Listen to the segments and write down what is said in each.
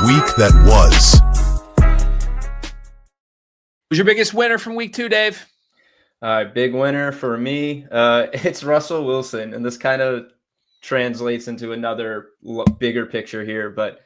week that was. Who's your biggest winner from week 2, Dave? Big winner for me. It's Russell Wilson, and this kind of translates into another bigger picture here, but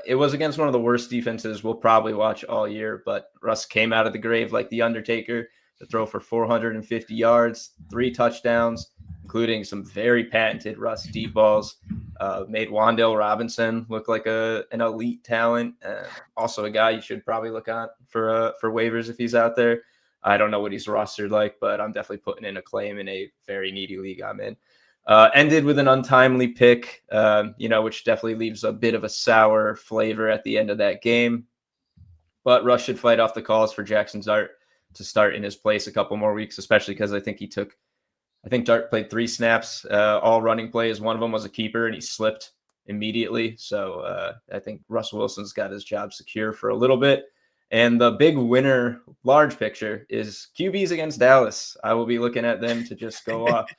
it was against one of the worst defenses we'll probably watch all year, but Russ came out of the grave like the Undertaker to throw for 450 yards, 3 touchdowns, including some very patented Russ deep balls. Made Wan'Dale Robinson look like an elite talent. Also a guy you should probably look at for waivers if he's out there. I don't know what he's rostered like, but I'm definitely putting in a claim in a very needy league I'm in. Ended with an untimely pick, which definitely leaves a bit of a sour flavor at the end of that game. But Russ should fight off the calls for Jackson Dart to start in his place a couple more weeks, especially because I think Dart played 3 snaps, all running plays. One of them was a keeper, and he slipped immediately. So I think Russell Wilson's got his job secure for a little bit. And the big winner, large picture, is QBs against Dallas. I will be looking at them to just go off.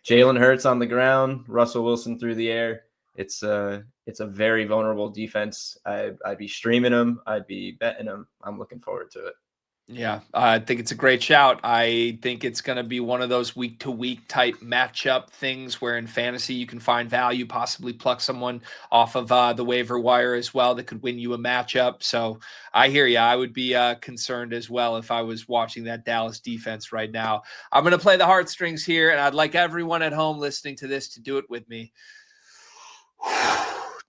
Jalen Hurts on the ground, Russell Wilson through the air. It's a very vulnerable defense. I'd be streaming them. I'd be betting them. I'm looking forward to it. Yeah, I think it's a great shout. I think it's going to be one of those week-to-week type matchup things where in fantasy you can find value, possibly pluck someone off of the waiver wire as well that could win you a matchup. So I hear you. I would be concerned as well if I was watching that Dallas defense right now. I'm going to play the heartstrings here, and I'd like everyone at home listening to this to do it with me.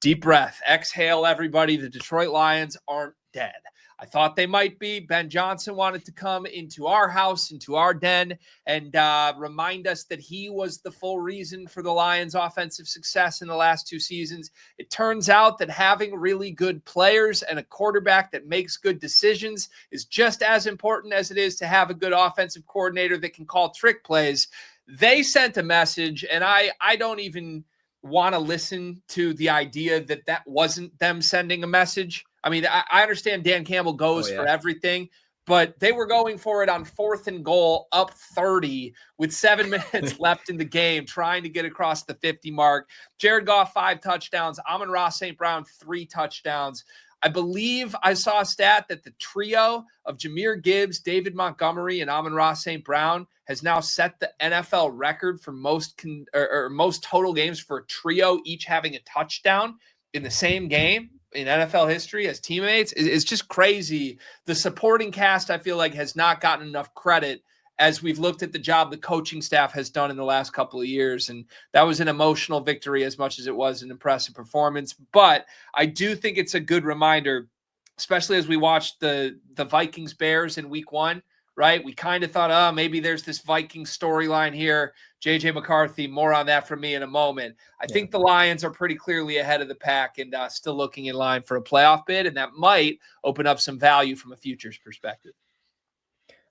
Deep breath. Exhale, everybody. The Detroit Lions aren't dead. I thought they might be. Ben Johnson wanted to come into our house, into our den, and remind us that he was the full reason for the Lions' offensive success in the last 2 seasons. It turns out that having really good players and a quarterback that makes good decisions is just as important as it is to have a good offensive coordinator that can call trick plays. They sent a message, and I don't even want to listen to the idea that wasn't them sending a message. I mean, I understand Dan Campbell goes for everything, but they were going for it on 4th and goal, up 30 with 7 minutes left in the game, trying to get across the 50 mark. Jared Goff, 5 touchdowns. Amon-Ra St. Brown, 3 touchdowns. I believe I saw a stat that the trio of Jahmyr Gibbs, David Montgomery, and Amon-Ra St. Brown has now set the NFL record for most total games for a trio, each having a touchdown in the same game in NFL history as teammates. It's just crazy. The supporting cast, I feel like, has not gotten enough credit as we've looked at the job the coaching staff has done in the last couple of years. And that was an emotional victory as much as it was an impressive performance. But I do think it's a good reminder, especially as we watched the Vikings Bears in week 1, right? We kind of thought, maybe there's this Viking storyline here. JJ McCarthy, more on that from me in a moment. I think the Lions are pretty clearly ahead of the pack and still looking in line for a playoff bid, and that might open up some value from a futures perspective.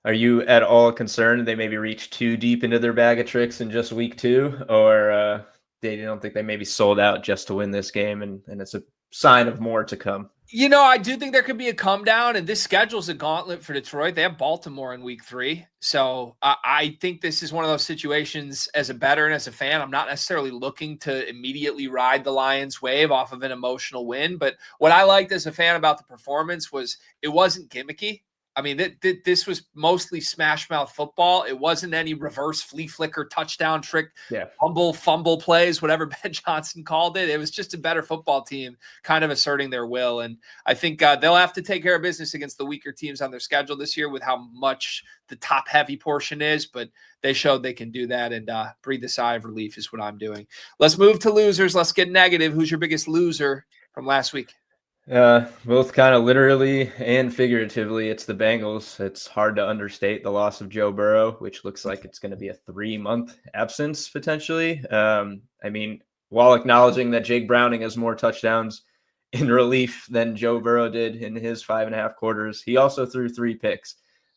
Are you at all concerned they maybe reach too deep into their bag of tricks in just week 2, or they don't think they maybe sold out just to win this game, and it's a sign of more to come? You know, I do think there could be a come down, and this schedule's a gauntlet for Detroit. They have Baltimore in week 3. So I think this is one of those situations as a bettor and as a fan, I'm not necessarily looking to immediately ride the Lions wave off of an emotional win. But what I liked as a fan about the performance was it wasn't gimmicky. I mean, this was mostly smash mouth football. It wasn't any reverse flea flicker touchdown trick, fumble plays, whatever Ben Johnson called it. It was just a better football team kind of asserting their will. And I think they'll have to take care of business against the weaker teams on their schedule this year with how much the top heavy portion is, but they showed they can do that, and breathe a sigh of relief is what I'm doing. Let's move to losers. Let's get negative. Who's your biggest loser from last week? Both kind of literally and figuratively, it's the Bengals. It's hard to understate the loss of Joe Burrow, which looks like it's going to be a 3-month absence potentially. I mean, while acknowledging that Jake Browning has more touchdowns in relief than Joe Burrow did in his 5.5 quarters, he also threw 3 picks.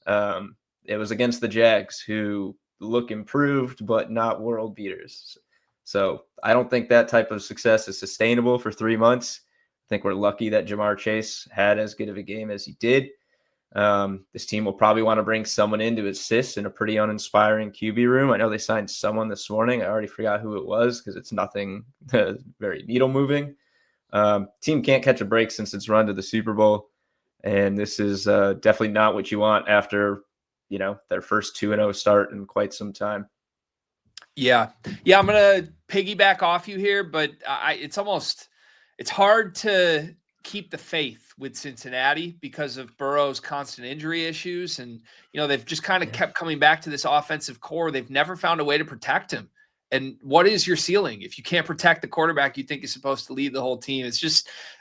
It was against the Jags, who look improved but not world beaters. So I don't think that type of success is sustainable for 3 months. I think we're lucky that Jamar Chase had as good of a game as he did. This team will probably want to bring someone in to assist in a pretty uninspiring QB room. I know they signed someone this morning. I already forgot who it was because it's nothing very needle moving. Team can't catch a break since its run to the Super Bowl. And this is definitely not what you want after, their first 2-0 start in quite some time. Yeah. I'm going to piggyback off you here, but it's hard to keep the faith with Cincinnati because of Burrow's constant injury issues. And, they've just kind of kept coming back to this offensive core. They've never found a way to protect him. And what is your ceiling? If you can't protect the quarterback you think is supposed to lead the whole team,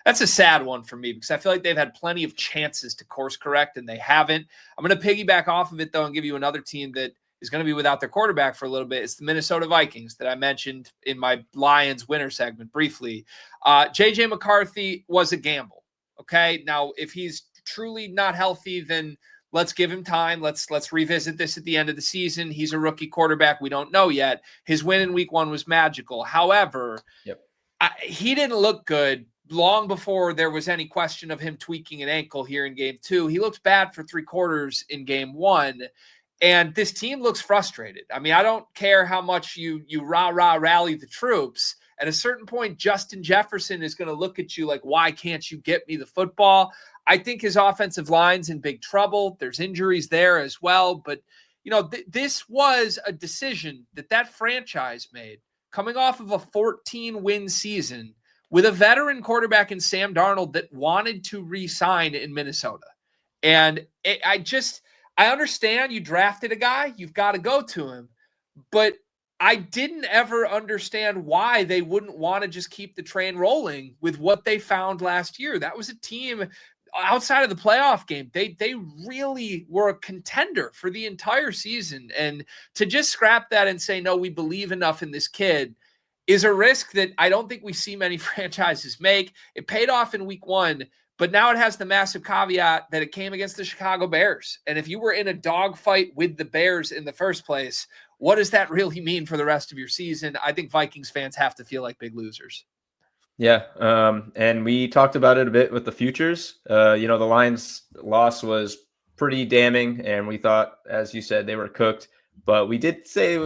that's a sad one for me because I feel like they've had plenty of chances to course correct and they haven't. I'm going to piggyback off of it though and give you another team that is going to be without their quarterback for a little bit. It's the Minnesota Vikings that I mentioned in my Lions winner segment briefly. JJ McCarthy was a gamble. Okay. Now, if he's truly not healthy, then let's give him time. Let's revisit this at the end of the season. He's a rookie quarterback. We don't know yet. His win in week 1 was magical. However, he didn't look good long before there was any question of him tweaking an ankle here in game 2. He looked bad for 3 quarters in game 1. And this team looks frustrated. I mean, I don't care how much you rally the troops. At a certain point, Justin Jefferson is going to look at you like, why can't you get me the football? I think his offensive line's in big trouble. There's injuries there as well. But, this was a decision that franchise made coming off of a 14-win season with a veteran quarterback in Sam Darnold that wanted to re-sign in Minnesota. And I understand you drafted a guy, you've got to go to him, but I didn't ever understand why they wouldn't want to just keep the train rolling with what they found last year. That was a team outside of the playoff game. They really were a contender for the entire season. And to just scrap that and say, no, we believe enough in this kid is a risk that I don't think we see many franchises make. It paid off in week 1. But now it has the massive caveat that it came against the Chicago Bears. And if you were in a dogfight with the Bears in the first place, what does that really mean for the rest of your season? I think Vikings fans have to feel like big losers. Yeah. And we talked about it a bit with the futures. The Lions loss was pretty damning. And we thought, as you said, they were cooked. But we did say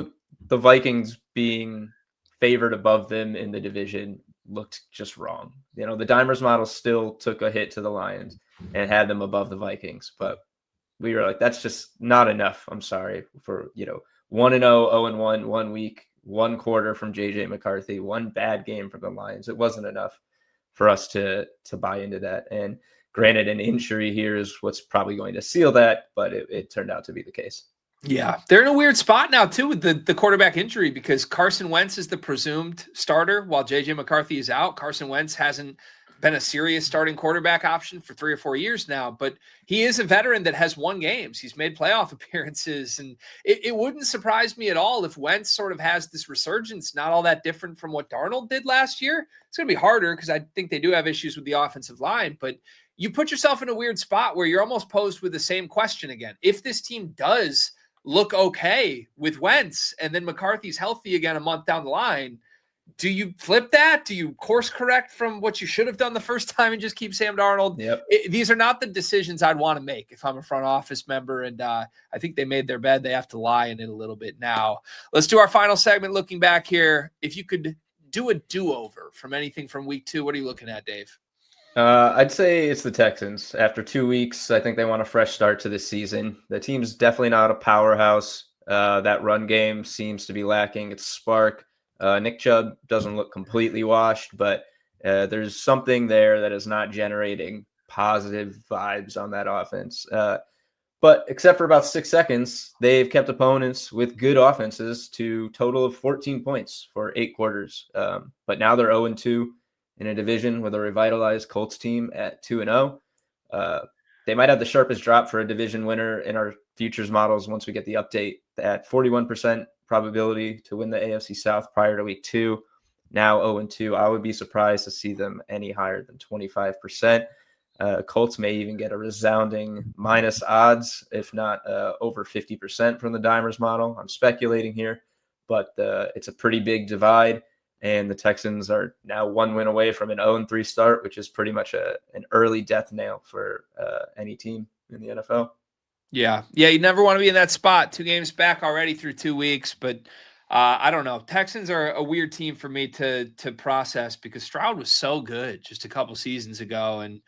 the Vikings being favored above them in the division looked just wrong. The Dimers model still took a hit to the Lions and had them above the Vikings, but we were like, that's just not enough. I'm sorry for, 1-0, 0-1, 1 week, 1 quarter from JJ McCarthy, 1 bad game from the Lions. It wasn't enough for us to buy into that. And granted, an injury here is what's probably going to seal that, but it turned out to be the case. Yeah, they're in a weird spot now, too, with the quarterback injury because Carson Wentz is the presumed starter while J.J. McCarthy is out. Carson Wentz hasn't been a serious starting quarterback option for 3 or 4 years now, but he is a veteran that has won games. He's made playoff appearances, and it wouldn't surprise me at all if Wentz sort of has this resurgence, not all that different from what Darnold did last year. It's going to be harder because I think they do have issues with the offensive line, but you put yourself in a weird spot where you're almost posed with the same question again. If this team does look okay with Wentz and then McCarthy's healthy again a month down the line, do you flip that? Do you course correct from what you should have done the first time and just keep Sam Darnold? Yep. These are not the decisions I'd want to make if I'm a front office member, and I think they made their bed. They have to lie in it a little bit now. Let's do our final segment looking back here. If you could do a do-over from anything from week 2, what are you looking at, Dave? I'd say it's the Texans. After 2 weeks, I think they want a fresh start to this season. The team's definitely not a powerhouse. That run game seems to be lacking its spark. Nick Chubb doesn't look completely washed, but there's something there that is not generating positive vibes on that offense. But except for about 6 seconds, they've kept opponents with good offenses to a total of 14 points for 8 quarters. But now they're 0-2 in a division with a revitalized Colts team at 2-0. They might have the sharpest drop for a division winner in our futures models once we get the update at 41% probability to win the AFC South prior to week 2. Now 0-2. I would be surprised to see them any higher than 25%. Colts may even get a resounding minus odds, if not over 50% from the Dimers model. I'm speculating here, but it's a pretty big divide. And the Texans are now 1 win away from an 0-3 start, which is pretty much an early death nail for any team in the NFL. Yeah, you never want to be in that spot. 2 games back already through 2 weeks, but I don't know. Texans are a weird team for me to process because Stroud was so good just a couple seasons ago, and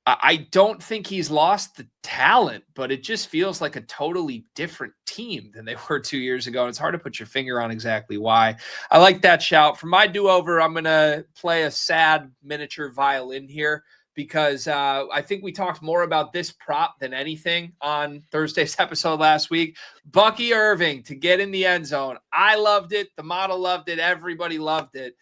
I don't think he's lost the talent, but it just feels like a totally different team than they were 2 years ago. And it's hard to put your finger on exactly why. I like that shout. For my do-over, I'm going to play a sad miniature violin here because I think we talked more about this prop than anything on Thursday's episode last week. Bucky Irving to get in the end zone. I loved it. The model loved it. Everybody loved it.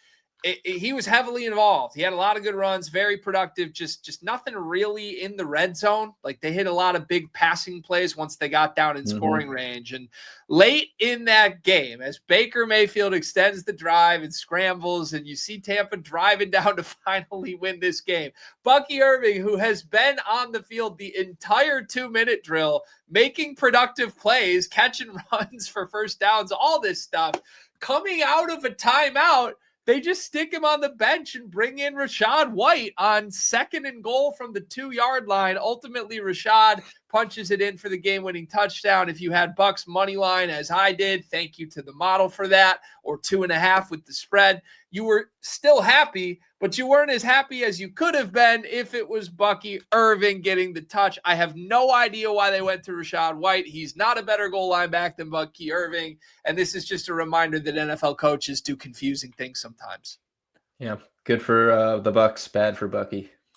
He was heavily involved. He had a lot of good runs, very productive, just nothing really in the red zone. Like they hit a lot of big passing plays once they got down in scoring range. And late in that game, as Baker Mayfield extends the drive and scrambles, and you see Tampa driving down to finally win this game, Bucky Irving, who has been on the field the entire 2-minute drill, making productive plays, catching runs for first downs, all this stuff, coming out of a timeout, they just stick him on the bench and bring in Rachaad White on 2nd and goal from the 2-yard line. Ultimately, Rachaad punches it in for the game-winning touchdown. If you had Bucks money line, as I did, thank you to the model for that, or 2.5 with the spread, you were still happy, but you weren't as happy as you could have been if it was Bucky Irving getting the touch. I have no idea why they went to Rachaad White. He's not a better goal line back than Bucky Irving, and this is just a reminder that NFL coaches do confusing things sometimes. Yeah, good for the Bucks, bad for Bucky.